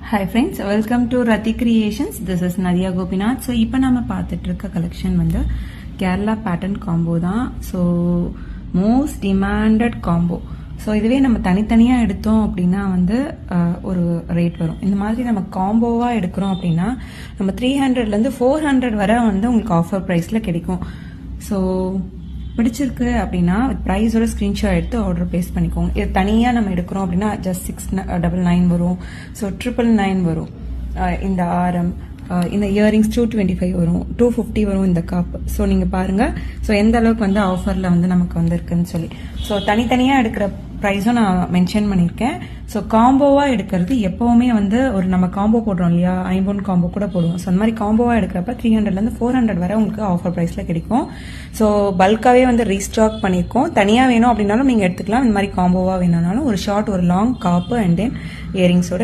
Hi friends, welcome to Rati Creations. This is Nadia Gopinath. So இப்போ நாம பார்த்துட்டு இருக்க கலெக்ஷன் வந்து கேரளா பேட்டர்ன் காம்போ தான். So most demanded combo. So இதுவே நம்ம தனித்தனியாக எடுத்தோம் அப்படின்னா வந்து ஒரு ரேட் வரும். இந்த மாதிரி நம்ம காம்போவாக எடுக்கிறோம் அப்படின்னா நம்ம 300லேருந்து 400 வரை வந்து உங்களுக்கு ஆஃபர் ப்ரைஸில் கிடைக்கும். ஸோ பிடிச்சிருக்கு அப்படின்னா ப்ரைஸோட ஸ்க்ரீன்ஷாட் எடுத்து ஆர்டர் பேஸ் பண்ணிக்கோங்க. இது தனியாக நம்ம எடுக்கிறோம் அப்படின்னா ஜஸ்ட் 699 வரும். ஸோ 999 வரும். இந்த ஆரம், இந்த இயரிங்ஸ் 225 வரும், 250 வரும் இந்த காப். ஸோ நீங்கள் பாருங்கள் ஸோ எந்த அளவுக்கு வந்து ஆஃபரில் வந்து நமக்கு வந்துருக்குன்னு சொல்லி. ஸோ தனித்தனியாக எடுக்கிற ப்ரைஸும் நான் மென்ஷன் பண்ணியிருக்கேன். ஸோ காம்போவாக எடுக்கிறது எப்போவுமே வந்து ஒரு நம்ம காம்போ போடுறோம் இல்லையா, ஐம்பொன் காம்போ கூட போடுவோம். ஸோ அந்த மாதிரி காம்போவாக எடுக்கிறப்ப 300லேருந்து 400 வரை உங்களுக்கு ஆஃபர் ப்ரைஸில் கிடைக்கும். ஸோ பல்காகவே வந்து ரீஸ்டாக் பண்ணியிருக்கோம். தனியாக வேணும் அப்படின்னாலும் நீங்கள் எடுத்துக்கலாம். இந்த மாதிரி காம்போவாக வேணும்னாலும் ஒரு ஷார்ட் ஒரு லாங் காப்பு அண்ட் தென் இயரிங்ஸோட